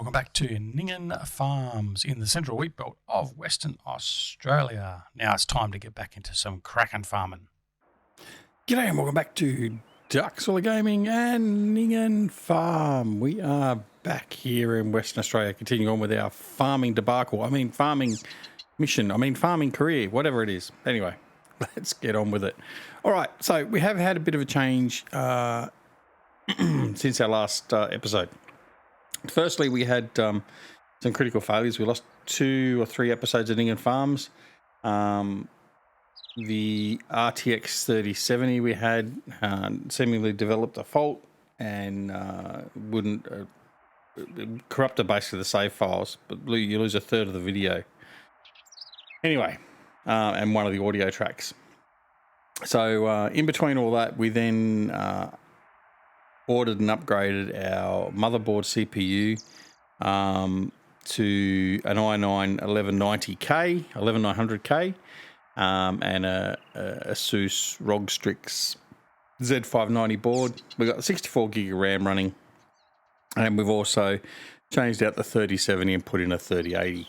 welcome back to Ninghan Farms in the central wheat belt of Western Australia. Now it's time to get back into some cracking farming. G'day and welcome back to Duckzorly Gaming and Ninghan Farm. We are back here in Western Australia, continuing on with our farming debacle. Farming mission. Farming career, whatever it is. Anyway, let's get on with it. All right, so we have had a bit of a change since our last episode. Firstly, we had some critical failures. We lost 2 or 3 episodes of Ninghan Farms. The RTX 3070 we had seemingly developed a fault and wouldn't corrupted basically the save files, but you lose a third of the video. Anyway, and one of the audio tracks. So in between all that, we then ordered and upgraded our motherboard CPU to an i9 1190K, 11900K, and a ASUS ROG Strix Z590 board. We've got 64 gig of RAM running, and we've also changed out the 3070 and put in a 3080.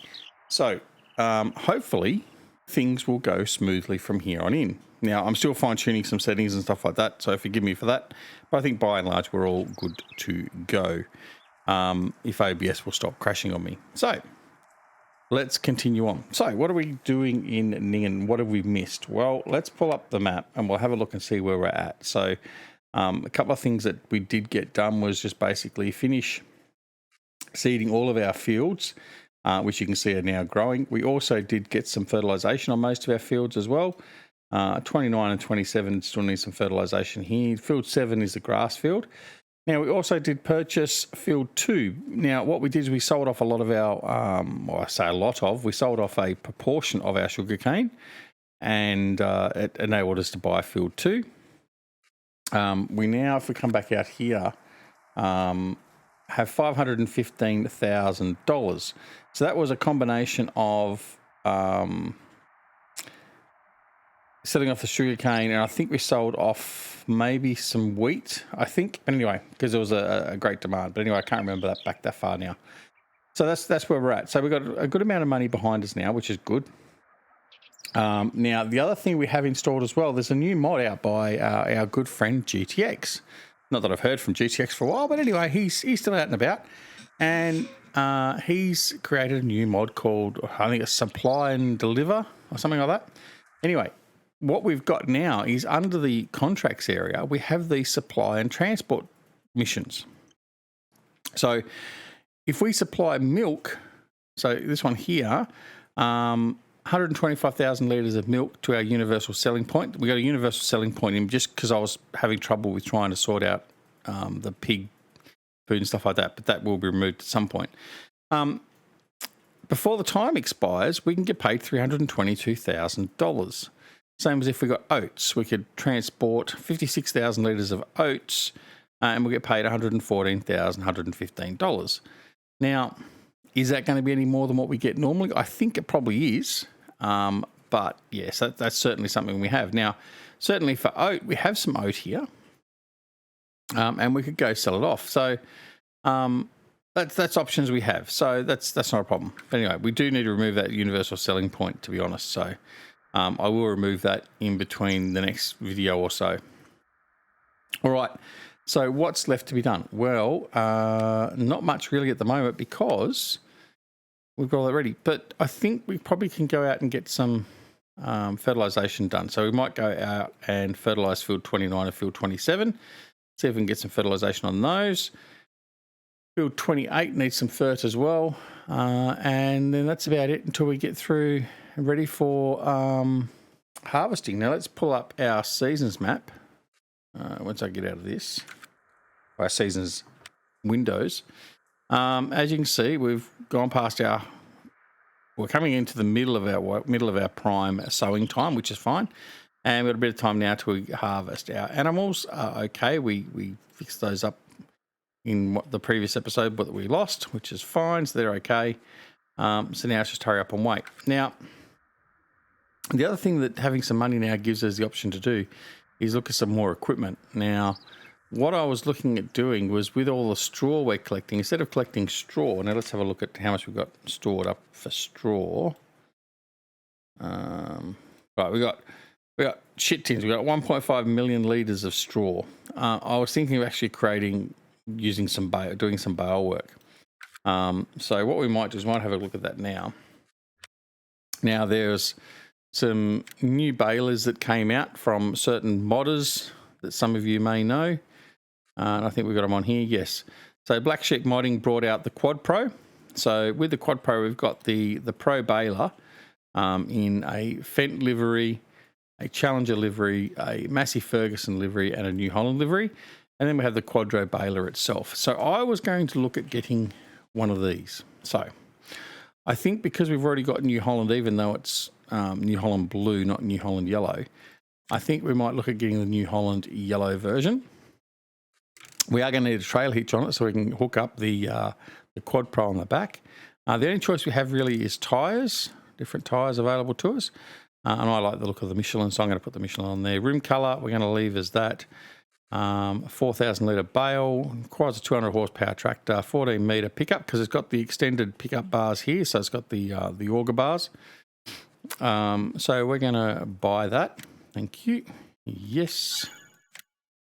So hopefully things will go smoothly from here on in. Now, I'm still fine-tuning some settings and stuff like that, so forgive me for that. But I think by and large, we're all good to go. If OBS will stop crashing on me. So, let's continue on. So, what are we doing in Ninghan? What have we missed? Well, let's pull up the map and we'll have a look and see where we're at. So, a couple of things that we did get done was just basically finish seeding all of our fields, which you can see are now growing. We also did get some fertilisation on most of our fields as well. 29 and 27 still need some fertilisation here. Field 7 is the grass field. Now, we also did purchase field 2. Now, what we did is we sold off a lot of our, we sold off a proportion of our sugarcane, and it enabled us to buy field 2. We now, if we come back out here, have $515,000. So that was a combination of selling off the sugarcane, and I think we sold off maybe some wheat, I think. But anyway, because there was a great demand. But anyway, I can't remember that back that far now. So that's where we're at. So we've got a good amount of money behind us now, which is good. Now, the other thing we have installed as well, there's a new mod out by our good friend GTX. Not that I've heard from GTX for a while, but anyway, he's still out and about. And he's created a new mod called, I think it's Supply and Deliver or something like that. Anyway, what we've got now is under the contracts area, we have the supply and transport missions. So if we supply milk, so this one here, 125,000 litres of milk to our universal selling point. We got a universal selling point in just because I was having trouble with trying to sort out the pig food and stuff like that, but that will be removed at some point. Before the time expires, we can get paid $322,000. Same as if we got oats. We could transport 56,000 litres of oats and we'll get paid $114,115. Now, is that going to be any more than what we get normally? I think it probably is. But yes, that's certainly something we have. Now, certainly for oat, we have some oat here. And we could go sell it off. So that's options we have. So that's not a problem. But anyway, we do need to remove that universal selling point, to be honest. So I will remove that in between the next video or so. All right. So what's left to be done? Well, not much really at the moment because we've got all that ready. But I think we probably can go out and get some fertilisation done. So we might go out and fertilise field 29 and field 27. See if we can get some fertilisation on those. Field 28 needs some fert as well. And then that's about it until we get through and ready for harvesting. Now let's pull up our seasons map. Once I get out of this, our seasons windows. As you can see, we've gone past we're coming into the middle of our prime sowing time, which is fine. And we've got a bit of time now to harvest. Our animals are okay. We fixed those up in the previous episode, but we lost, which is fine. So they're okay. So now it's just hurry up and wait. Now, the other thing that having some money now gives us the option to do is look at some more equipment. Now, what I was looking at doing was with all the straw we're collecting, instead of collecting straw, now let's have a look at how much we've got stored up for straw. Right, we got shit tins. We got 1.5 million litres of straw. I was thinking of actually doing some bale work. So what we might do is have a look at that now. Now there's some new balers that came out from certain modders that some of you may know. And I think we've got them on here, yes. So Black Sheep Modding brought out the Quad Pro. So with the Quad Pro, we've got the Pro baler in a Fendt livery, a Challenger livery, a Massey Ferguson livery, and a New Holland livery. And then we have the Quadro baler itself. So I was going to look at getting one of these. So I think because we've already got New Holland, even though it's New Holland blue, not New Holland yellow, I think we might look at getting the New Holland yellow version. We are going to need a trail hitch on it so we can hook up the Quad Pro on the back. The only choice we have really is tyres, different tyres available to us. And I like the look of the Michelin, so I'm going to put the Michelin on there. Rim colour, we're going to leave as that. 4,000 litre bale, requires a 200 horsepower tractor, 14 metre pickup because it's got the extended pickup bars here, so it's got the auger bars. So we're going to buy that. Thank you. Yes.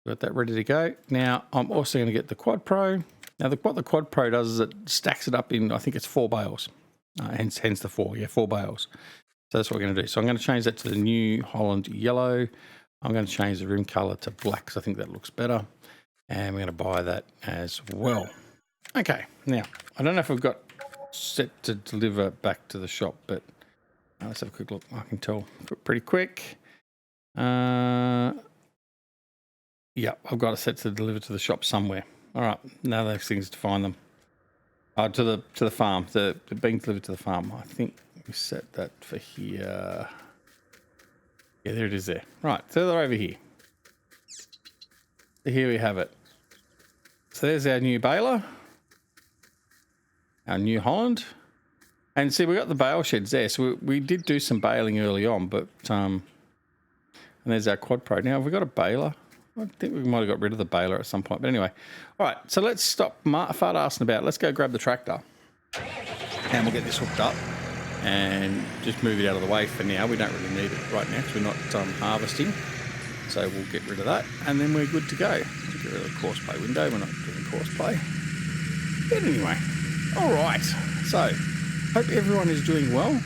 Got that ready to go. Now I'm also going to get the Quad Pro. Now what the Quad Pro does is it stacks it up in, I think it's 4 bales. Hence the 4 bales. So that's what we're going to do. So I'm going to change that to the New Holland yellow. I'm going to change the rim colour to black because I think that looks better. And we're going to buy that as well. Okay, now, I don't know if we've got set to deliver back to the shop, but let's have a quick look. I can tell pretty quick. Yeah, I've got it set to deliver to the shop somewhere. All right, now those things to find them. To the farm, they're being delivered to the farm. I think we set that for here. Yeah, there it is there. Right, so they're over here. So here we have it. So there's our new baler. Our New Holland. And see, we got the bale sheds there. So we did do some baling early on, but and there's our Quad Pro. Now, have we got a baler? I think we might have got rid of the baler at some point. But anyway, all right, so let's stop fart arsing about. Let's go grab the tractor. And we'll get this hooked up and just move it out of the way for now. We don't really need it right now because we're not harvesting. So we'll get rid of that and then we're good to go. We'll get rid of the course play window. We're not doing course play. But anyway, all right. So hope everyone is doing well.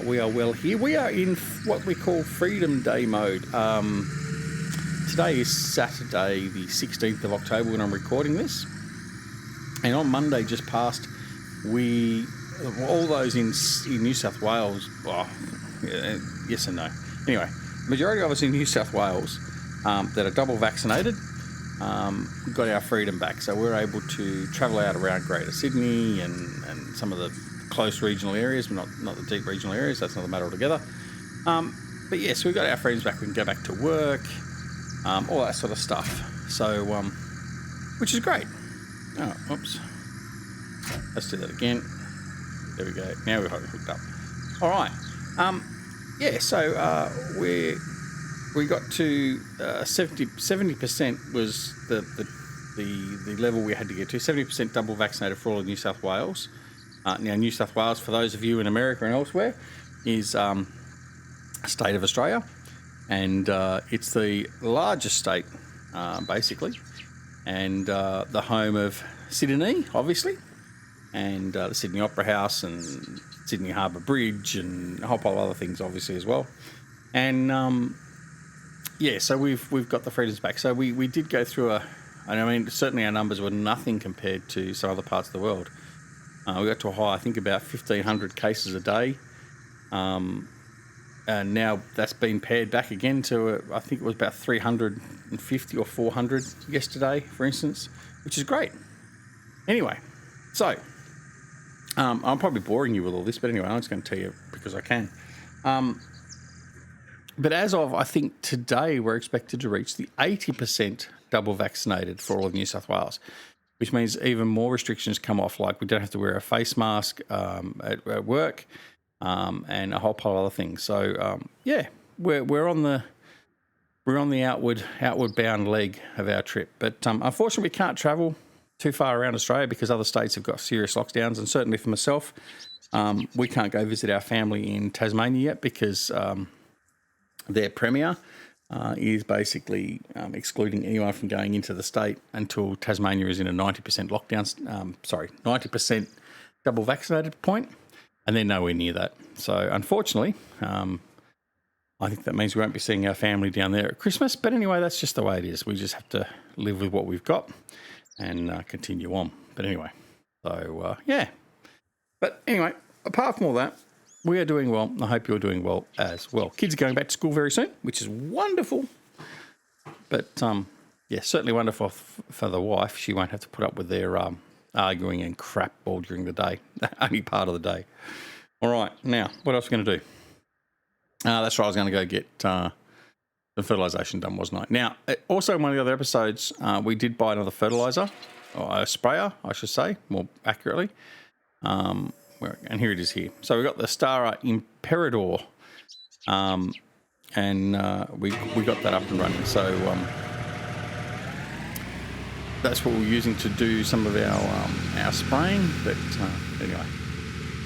We are well here. We are in what we call Freedom Day mode. Today is Saturday, the 16th of October when I'm recording this. And on Monday just past, all those in New South Wales, yes and no. Anyway, majority of us in New South Wales that are double vaccinated got our freedom back. So we're able to travel out around Greater Sydney and some of the close regional areas, but not the deep regional areas. That's another matter altogether. But yes, we got our freedoms back. We can go back to work, all that sort of stuff. So, which is great. Oh, oops. Let's do that again. There we go. Now we're hooked up. All right. Yeah. So we got to 70% was the level we had to get to. 70% double vaccinated for all of New South Wales. Now, New South Wales, for those of you in America and elsewhere, is a state of Australia, and it's the largest state, basically, and the home of Sydney, obviously, and the Sydney Opera House and Sydney Harbour Bridge and a whole pile of other things, obviously, as well. And yeah, so we've got the freedoms back. So we did go through and I mean, certainly our numbers were nothing compared to some other parts of the world. We got to a high, I think, about 1,500 cases a day. And now that's been pared back again to, I think it was about 350 or 400 yesterday, for instance, which is great. Anyway, so I'm probably boring you with all this, but anyway, I'm just going to tell you because I can. But as of, I think, today, we're expected to reach the 80% double vaccinated for all of New South Wales, which means even more restrictions come off, like we don't have to wear a face mask at work and a whole pile of other things. So, yeah, we're on the we're on the outward bound leg of our trip. But unfortunately, we can't travel too far around Australia because other states have got serious lockdowns. And certainly for myself, we can't go visit our family in Tasmania yet because their premier is basically excluding anyone from going into the state until Tasmania is in a 90% lockdown, 90% double vaccinated point, and they're nowhere near that. So unfortunately, I think that means we won't be seeing our family down there at Christmas. But anyway, that's just the way it is. We just have to live with what we've got and continue on. But anyway, so yeah. But anyway, apart from all that, we are doing well. I hope you're doing well as well. Kids are going back to school very soon, which is wonderful. But yeah, certainly wonderful for the wife. She won't have to put up with their arguing and crap all during the day, only part of the day. All right, now, what else are we going to do? That's right, I was going to go get the fertilisation done, wasn't I? Now, also in one of the other episodes, we did buy another fertiliser, or a sprayer, I should say, more accurately. And here it is here. So we've got the Stara Imperador, and we got that up and running. So that's what we're using to do some of our spraying. But anyway,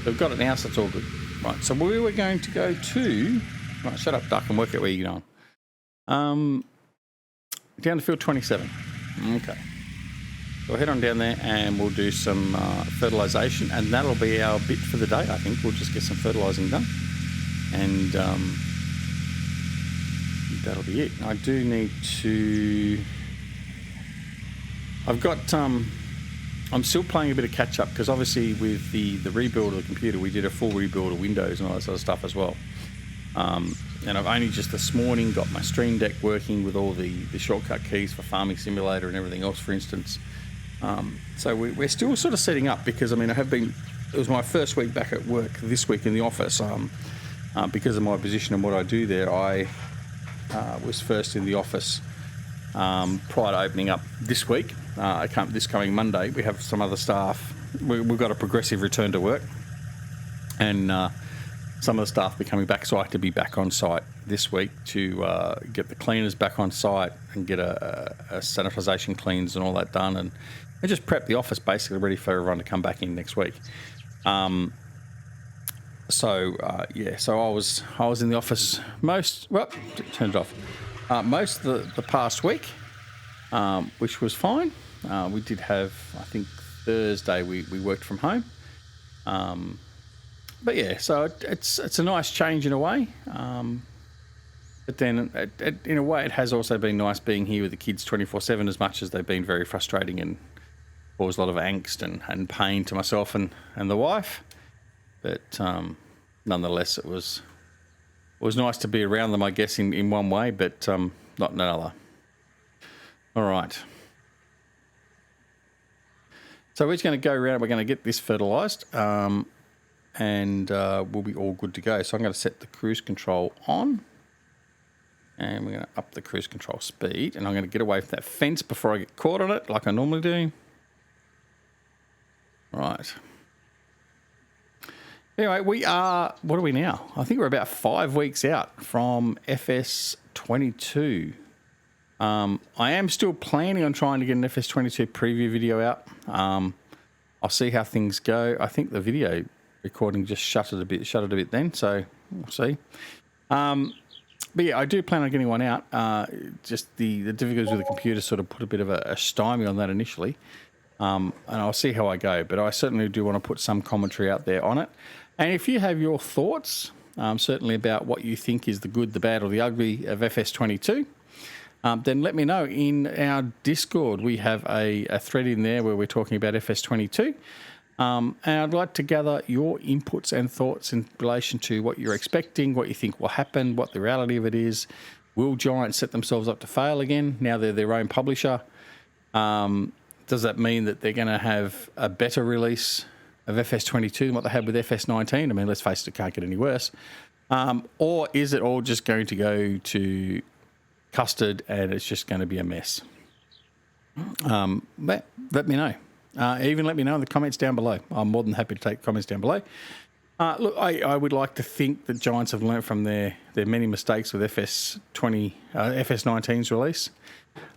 we've got it now, so it's all good. Right, so we were going to go to... Right, shut up, duck, and work out where you're going. Down to field 27. Okay. So we'll head on down there and we'll do some fertilisation, and that'll be our bit for the day, I think. We'll just get some fertilising done, and that'll be it. I do need to... I've got... I'm still playing a bit of catch-up because obviously with the rebuild of the computer, we did a full rebuild of Windows and all that sort of stuff as well. And I've only just this morning got my Stream Deck working with all the shortcut keys for Farming Simulator and everything else, for instance. So we're still sort of setting up because, I mean, it was my first week back at work this week in the office. Because of my position and what I do there, I was first in the office prior to opening up this week. This coming Monday, we have some other staff. We've got a progressive return to work, and some of the staff be coming back, so I have to be back on site this week to get the cleaners back on site and get a sanitisation cleans and all that done, and just prep the office basically ready for everyone to come back in next week. So I was in the office turn it off. Most of the past week, which was fine. We did have, I think, Thursday we worked from home. But yeah, so it's a nice change in a way. But then in a way it has also been nice being here with the kids 24/7, as much as they've been very frustrating and caused a lot of angst and pain to myself and the wife. But nonetheless, it was nice to be around them, I guess, in one way, but not in another. All right. So we're just going to go around. We're going to get this fertilised, and we'll be all good to go. So I'm going to set the cruise control on, and we're going to up the cruise control speed, and I'm going to get away from that fence before I get caught on it, like I normally do. Right. Anyway, what are we now? I think we're about 5 weeks out from FS22. I am still planning on trying to get an FS22 preview video out. I'll see how things go. I think the video recording just shuttered a bit then, so we'll see. But yeah, I do plan on getting one out. Just the difficulties with the computer sort of put a bit of a stymie on that initially. And I'll see how I go. But I certainly do want to put some commentary out there on it. And if you have your thoughts, certainly about what you think is the good, the bad, or the ugly of FS22, then let me know. In our Discord, we have a thread in there where we're talking about FS22. And I'd like to gather your inputs and thoughts in relation to what you're expecting, what you think will happen, what the reality of it is. Will Giant set themselves up to fail again? Now they're their own publisher. Does that mean that they're going to have a better release of FS22 than what they had with FS19? I mean, let's face it, it can't get any worse. Or is it all just going to go to custard and it's just going to be a mess? Let me know. Even let me know in the comments down below. I'm more than happy to take comments down below. Look, I would like to think that Giants have learnt from their many mistakes with FS19's release.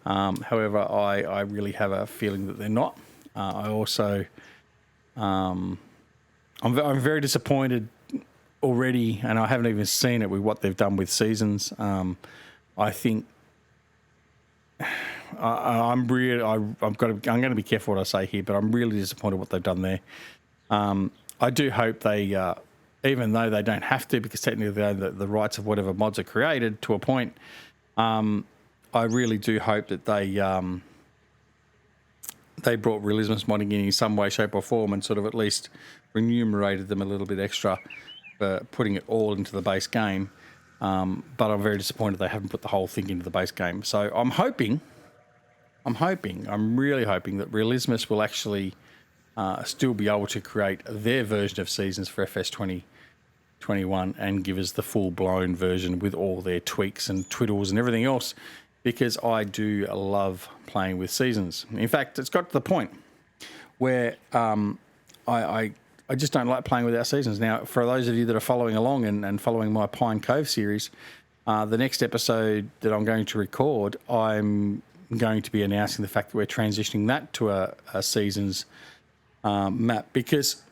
However, I really have a feeling that they're not. I also, I'm very disappointed already, and I haven't even seen it with what they've done with seasons. I think I'm going to be careful what I say here, but I'm really disappointed what they've done there. I do hope they, even though they don't have to, because technically they own the rights of whatever mods are created to a point. I really do hope that they brought realismus modding in some way, shape, or form, and sort of at least remunerated them a little bit extra for putting it all into the base game. But I'm very disappointed they haven't put the whole thing into the base game. So I'm really hoping that realismus will actually still be able to create their version of seasons for FS 2021 and give us the full-blown version with all their tweaks and twiddles and everything else, because I do love playing with seasons. In fact, it's got to the point where I just don't like playing without seasons. Now, for those of you that are following along and following my Pine Cove series, the next episode that I'm going to record, I'm going to be announcing the fact that we're transitioning that to a seasons map, because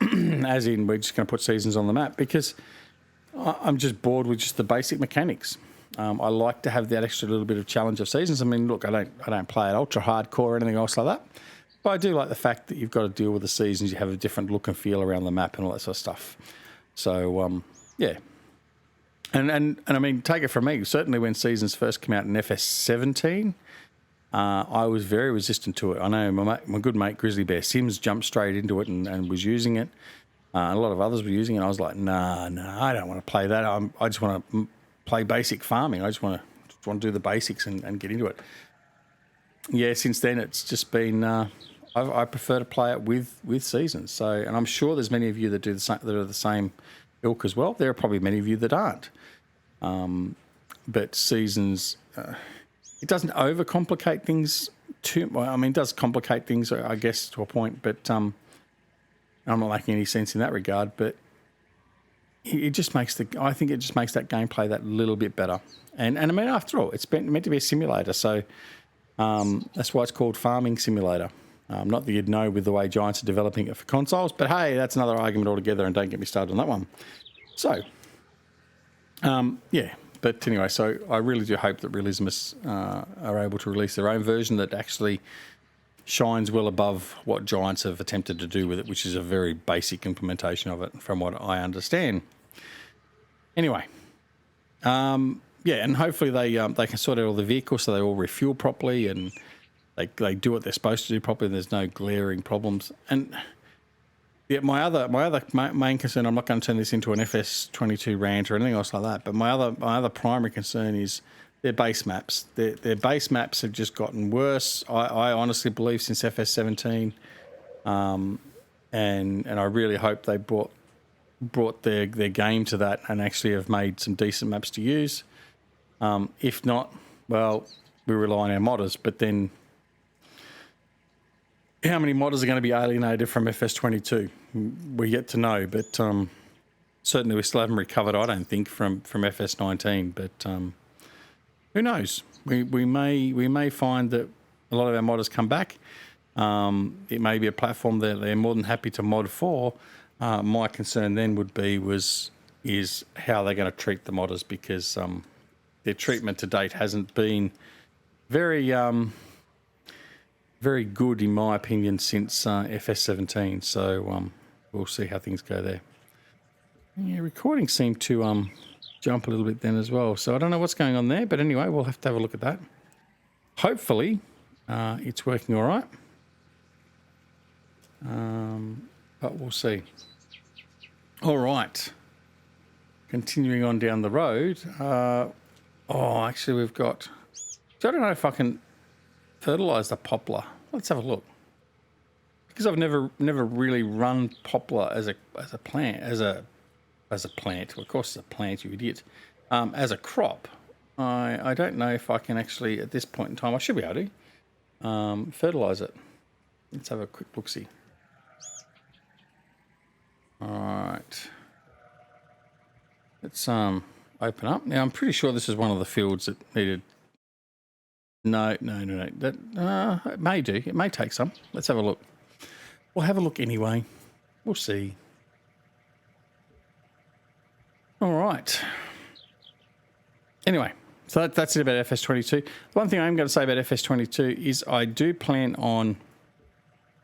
as in we're just going to put seasons on the map, because I'm just bored with just the basic mechanics. I like to have that extra little bit of challenge of seasons. I mean, look, I don't play it ultra hardcore or anything else like that, but I do like the fact that you've got to deal with the seasons. You have a different look and feel around the map and all that sort of stuff. So yeah, and I mean, take it from me. Certainly, when seasons first came out in FS17. I was very resistant to it. I know my good mate Grizzly Bear Sims jumped straight into it and was using it. A lot of others were using it. I was like, nah, I don't want to play that. I just want to play basic farming. I just want to do the basics and get into it. Yeah, since then it's just been. I prefer to play it with seasons. So, and I'm sure there's many of you that do the same, that are the same ilk as well. There are probably many of you that aren't. But seasons. It doesn't overcomplicate things too much. I mean, it does complicate things, I guess, to a point, but I'm not making any sense in that regard. But it just makes I think it just makes that gameplay that little bit better. And I mean, after all, it's meant to be a simulator, so that's why it's called Farming Simulator. Not that you'd know with the way Giants are developing it for consoles, but hey, that's another argument altogether, and don't get me started on that one. So, yeah. But anyway, so I really do hope that Realismus are able to release their own version that actually shines well above what Giants have attempted to do with it, which is a very basic implementation of it, from what I understand. Anyway, yeah, and hopefully they can sort out all the vehicles so they all refuel properly and they do what they're supposed to do properly. And there's no glaring problems. And yeah, my other main concern, I'm not going to turn this into an FS22 rant or anything else like that, but my other primary concern is their base maps. Their base maps have just gotten worse. I honestly believe since FS17, and I really hope they brought their game to that and actually have made some decent maps to use. If not, well, we rely on our modders, but then how many modders are going to be alienated from FS22? We're yet to know, but certainly we still haven't recovered, I don't think, from FS19. But who knows? We may find that a lot of our modders come back. It may be a platform that they're more than happy to mod for. My concern then would be is how they're going to treat the modders, because their treatment to date hasn't been very good, in my opinion, since FS17. So we'll see how things go there. Yeah, recording seemed to jump a little bit then as well. So I don't know what's going on there, but anyway, we'll have to have a look at that. Hopefully, it's working all right. But we'll see. All right. Continuing on down the road. Actually, we've got... So I don't know if I can fertilise the poplar. Let's have a look. Because I've never really run poplar as a plant, as a plant. Well, of course, it's a plant, you idiot. As a crop, I don't know if I can actually, at this point in time, I should be able to fertilise it. Let's have a quick look-see. All right. Let's open up. Now I'm pretty sure this is one of the fields that needed. No. That it may do. It may take some. Let's have a look. We'll have a look anyway. We'll see. All right. Anyway, so that's it about FS22. One thing I'm going to say about FS22 is I do plan on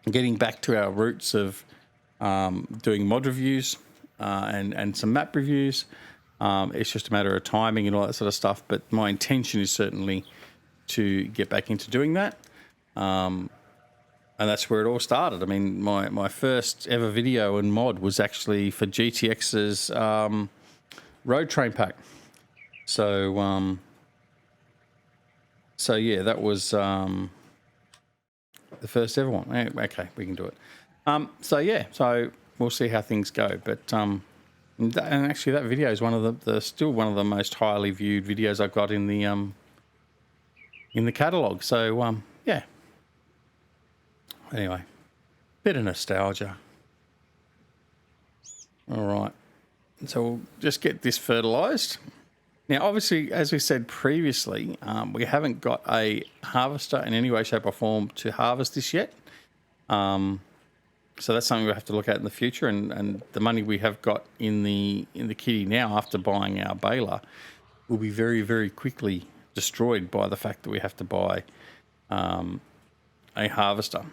getting back to our roots of doing mod reviews and some map reviews. It's just a matter of timing and all that sort of stuff. But my intention is certainly to get back into doing that. And that's where it all started. I mean, my first ever video and mod was actually for GTX's road train pack. So yeah, that was the first ever one. Okay, we can do it. So yeah, so we'll see how things go. But and actually, that video is one of the still one of the most highly viewed videos I've got in the catalogue. So yeah. Anyway, bit of nostalgia. All right, so we'll just get this fertilised. Now, obviously, as we said previously, we haven't got a harvester in any way, shape or form to harvest this yet. So that's something we'll have to look at in the future. And the money we have got in the kitty now after buying our baler will be very, very quickly destroyed by the fact that we have to buy a harvester.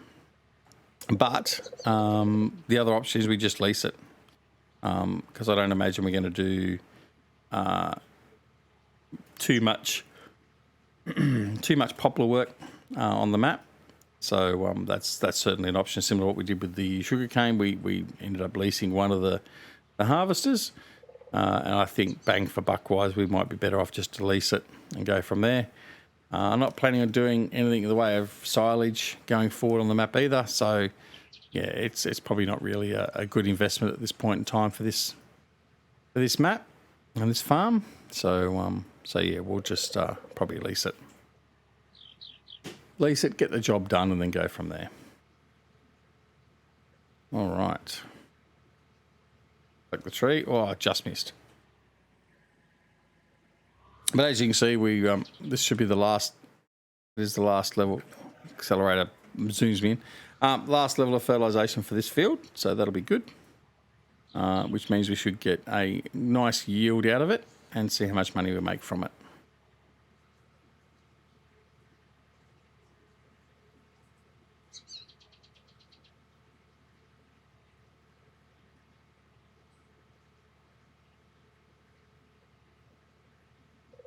But the other option is we just lease it, because I don't imagine we're going to do too much poplar work on the map. So that's certainly an option, similar to what we did with the sugarcane. We ended up leasing one of the harvesters, and I think bang for buck wise, we might be better off just to lease it and go from there. I'm not planning on doing anything in the way of silage going forward on the map either. So, yeah, it's probably not really a good investment at this point in time for this map and this farm. So yeah, we'll just probably lease it. Lease it, get the job done, and then go from there. All right. Like the tree. Oh, I just missed. But as you can see, we this should be the last. This is the last level. Accelerator zooms me in. Last level of fertilisation for this field, so that'll be good. Which means we should get a nice yield out of it and see how much money we make from it.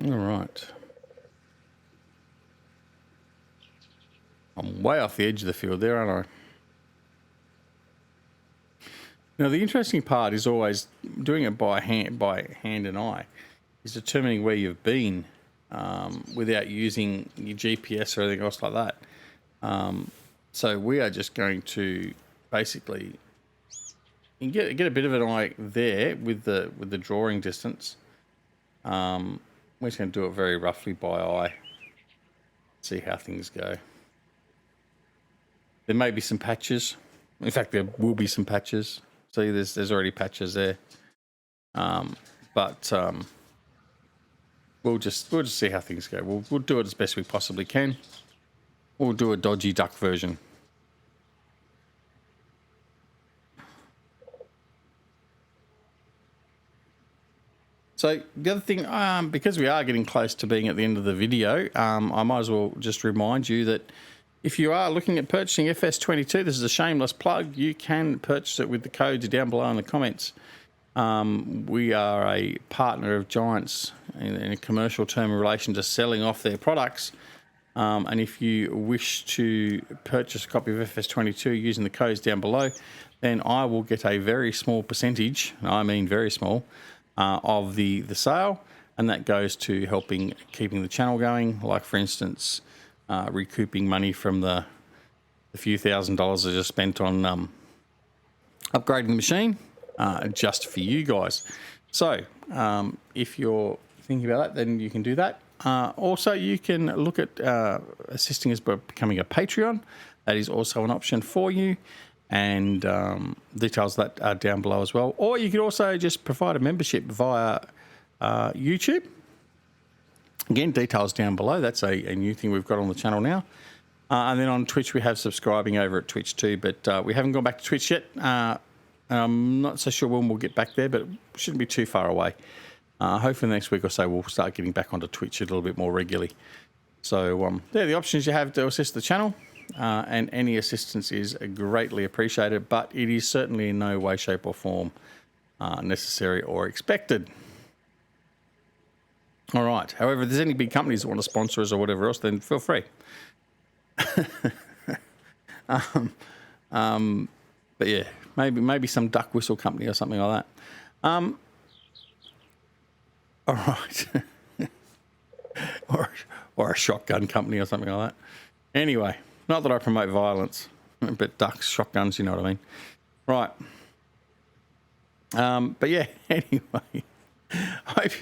All right. I'm way off the edge of the field there, aren't I? Now, the interesting part is always doing it by hand and eye, is determining where you've been without using your GPS or anything else like that. So we are just going to basically get a bit of an eye there with the drawing distance. We're just going to do it very roughly by eye. See how things go. There may be some patches. In fact, there will be some patches. See, there's already patches there. But we'll just see how things go. We'll do it as best we possibly can. We'll do a dodgy duck version. So the other thing, because we are getting close to being at the end of the video, I might as well just remind you that if you are looking at purchasing FS22, this is a shameless plug. You can purchase it with the codes down below in the comments. We are a partner of Giants in a commercial term in relation to selling off their products. And if you wish to purchase a copy of FS22 using the codes down below, then I will get a very small percentage, I mean very small, of the sale. And that goes to helping keeping the channel going. Like, for instance, recouping money from the few $1,000s I just spent on upgrading the machine just for you guys. So if you're thinking about that, then you can do that. Also, you can look at assisting us by becoming a Patreon. That is also an option for you, and details of that are down below as well. Or you could also just provide a membership via YouTube. Again, details down below. That's a new thing we've got on the channel now. And then on Twitch, we have subscribing over at Twitch too, but we haven't gone back to Twitch yet. I'm not so sure when we'll get back there, but it shouldn't be too far away. Hopefully next week or so we'll start getting back onto Twitch a little bit more regularly. So they're the options you have to assist the channel, and any assistance is greatly appreciated, but it is certainly in no way, shape or form necessary or expected. All right. However, if there's any big companies that want to sponsor us or whatever else, then feel free. But yeah, maybe some duck whistle company or something like that. All right. or a shotgun company or something like that. Anyway, not that I promote violence, but ducks, shotguns, you know what I mean. Right. But yeah, anyway, hope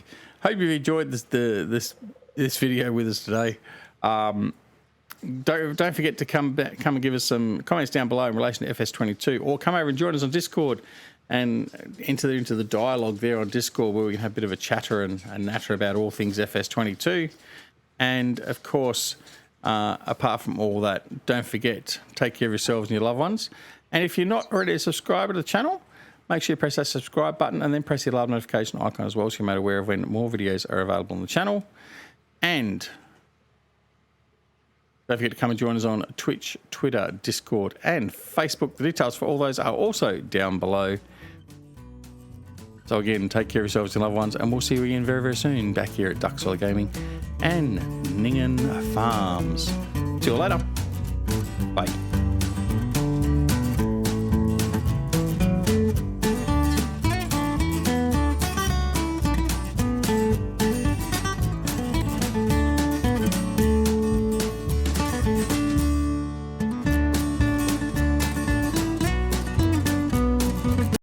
you've enjoyed this video with us today. Don't forget to come and give us some comments down below in relation to FS22, or come over and join us on Discord and enter into the dialogue there on Discord, where we can have a bit of a chatter and natter about all things FS22. And of course, apart from all that, don't forget, take care of yourselves and your loved ones. And if you're not already a subscriber to the channel, make sure you press that subscribe button and then press the alarm notification icon as well, so you're made aware of when more videos are available on the channel. And don't forget to come and join us on Twitch, Twitter, Discord, and Facebook. The details for all those are also down below. So again, take care of yourselves and loved ones, and we'll see you again very, very soon back here at Duckzorly Gaming and Ninghan Farms. See you later. Bye.